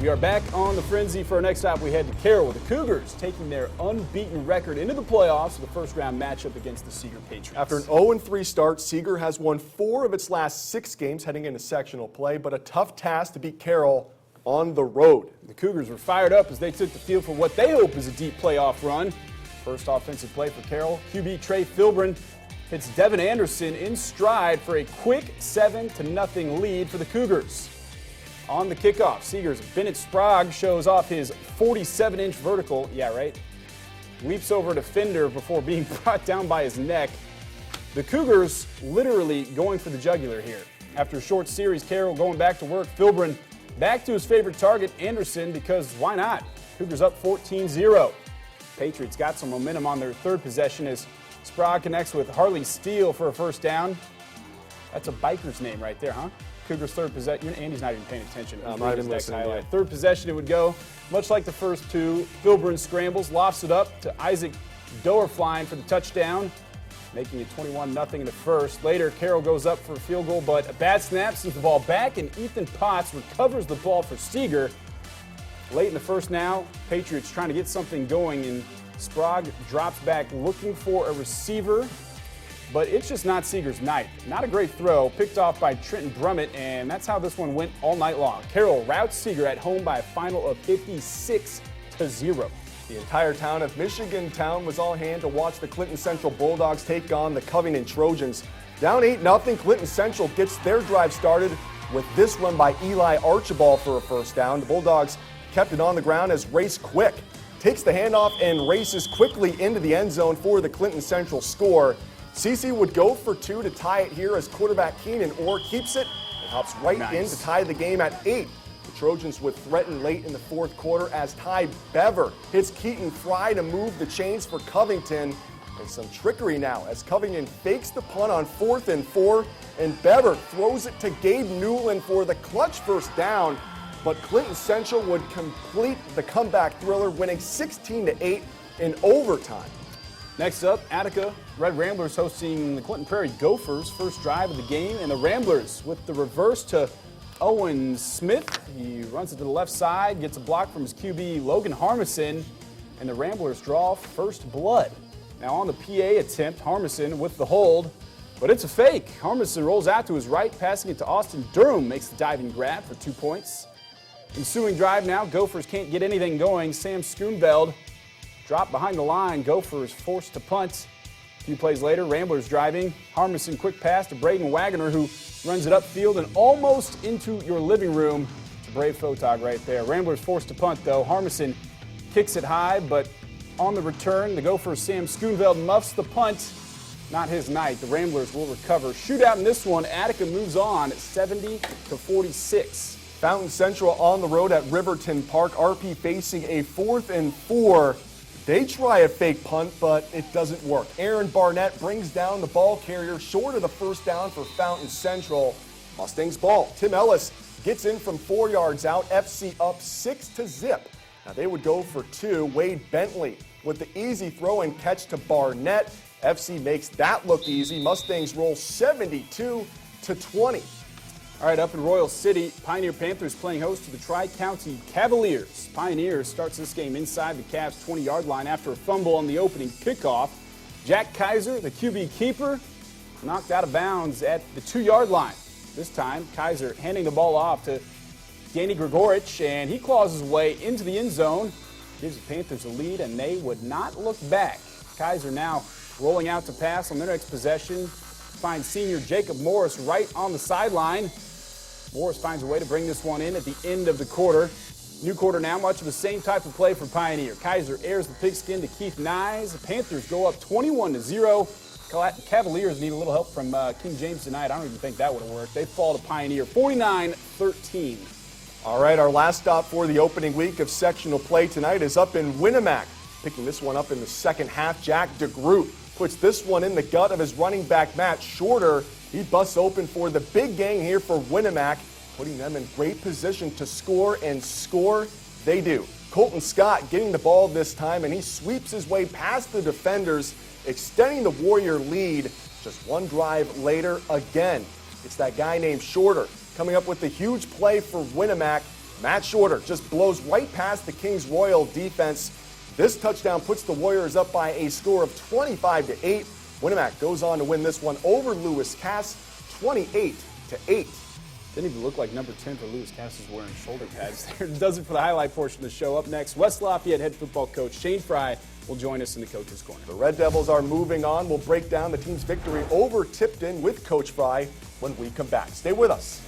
We are back on the Frenzy for our next stop. We head to Carroll with the Cougars taking their unbeaten record into the playoffs with the first round matchup against the Seger Patriots. After an 0-3 start, Seger has won 4 of its last 6 games heading into sectional play, but a tough task to beat Carroll on the road. The Cougars were fired up as they took the field for what they hope is a deep playoff run. First offensive play for Carroll. QB Trey Filbrin hits Devin Anderson in stride for a quick 7-0 lead for the Cougars. On the kickoff, Seger's Bennett Sprague shows off his 47-inch vertical. Yeah, right. Leaps over a defender before being brought down by his neck. The Cougars literally going for the jugular here. After a short series, Carroll going back to work. Filbrin back to his favorite target, Anderson, because why not? Cougars up 14-0. Patriots got some momentum on their third possession as Sprague connects with Harley Steele for a first down. That's a biker's name right there, huh? Cougars' third possession. Andy's not even paying attention. I'm not even listening. Yeah. Third possession, it would go much like the first two. Filbrin scrambles, lofts it up to Isaac Doerfline for the touchdown, making it 21-0 in the first. Later, Carroll goes up for a field goal, but a bad snap sends the ball back, and Ethan Potts recovers the ball for Seger. Late in the first now, Patriots trying to get something going, and Sprague drops back looking for a receiver. But it's just not Seger's night. Not a great throw, picked off by Trenton Brummett, and that's how this one went all night long. Carroll routs Seger at home by a final of 56-0. The entire town of Michigan Town was all hand to watch the Clinton Central Bulldogs take on the Covington Trojans. Down 8-0, Clinton Central gets their drive started with this run by Eli Archibald for a first down. The Bulldogs kept it on the ground as Race Quick takes the handoff and races quickly into the end zone for the Clinton Central score. CC would go for 2 to tie it here as quarterback Keenan Orr keeps it and hops right in to tie the game at 8. The Trojans would threaten late in the fourth quarter as Ty Bever hits Keaton Fry to move the chains for Covington. And some trickery now as Covington fakes the punt on 4th and 4, and Bever throws it to Gabe Newland for the clutch first down. But Clinton Central would complete the comeback thriller, winning 16-8 in overtime. Next up, Attica Red Ramblers hosting the Clinton Prairie Gophers. First drive of the game, and the Ramblers with the reverse to Owen Smith. He runs it to the left side, gets a block from his QB Logan Harmison, and the Ramblers draw first blood. Now on the PA attempt, Harmison with the hold, but it's a fake. Harmison rolls out to his right, passing it to Austin Durham, makes the diving grab for 2 points. Ensuing drive now, Gophers can't get anything going. Sam Schoonveld dropped behind the line. Gophers forced to punt. A few plays later, Ramblers driving. Harmison quick pass to Braden Wagner, who runs it upfield and almost into your living room. It's a brave photog right there. Ramblers forced to punt, though. Harmison kicks it high, but on the return, the Gophers' Sam Schoonveld muffs the punt. Not his night. The Ramblers will recover. Shootout in this one. Attica moves on at 70-46. Fountain Central on the road at Riverton Park. RP facing a 4th and 4. They try a fake punt, but it doesn't work. Aaron Barnett brings down the ball carrier short of the first down for Fountain Central. Mustangs ball. Tim Ellis gets in from 4 yards out. FC up 6-0. Now they would go for 2. Wade Bentley with the easy throw and catch to Barnett. FC makes that look easy. Mustangs roll 72-20. All right, up in Royal City, Pioneer Panthers playing host to the TriCounty Cavaliers. Pioneers starts this game inside the Cavs' 20-yard line after a fumble on the opening kickoff. Jack Kaiser, the QB keeper, knocked out of bounds at the 2-yard line. This time, Kaiser handing the ball off to Danny Grigorich, and he claws his way into the end zone. Gives the Panthers a lead, and they would not look back. Kaiser now rolling out to pass on their next possession. Finds senior Jacob Morris right on the sideline. Morris finds a way to bring this one in at the end of the quarter. New quarter now, much of the same type of play for Pioneer. Kaiser airs the pigskin to Keith Nyes. The Panthers go up 21-0. Cavaliers need a little help from King James tonight. I don't even think that would have worked. They fall to Pioneer 49-13. All right, our last stop for the opening week of sectional play tonight is up in Winamac. Picking this one up in the second half, Jack DeGroot puts this one in the gut of his running back, Matt Shorter. He busts open for the big gang here for Winamac, putting them in great position to score, and score they do. Colton Scott getting the ball this time, and he sweeps his way past the defenders, extending the Warrior lead. Just one drive later, again, it's that guy named Shorter coming up with the huge play for Winamac. Matt Shorter just blows right past the Kings Royal defense. This touchdown puts the Warriors up by a score of 25-8. Winamac goes on to win this one over Lewis Cass, 28-8. Didn't even look like number 10 for Lewis Cass is wearing shoulder pads there. Does it for the highlight portion of the show. Up next, West Lafayette head football coach Shane Fry will join us in the Coach's Corner. The Red Devils are moving on. We'll break down the team's victory over Tipton with Coach Fry when we come back. Stay with us.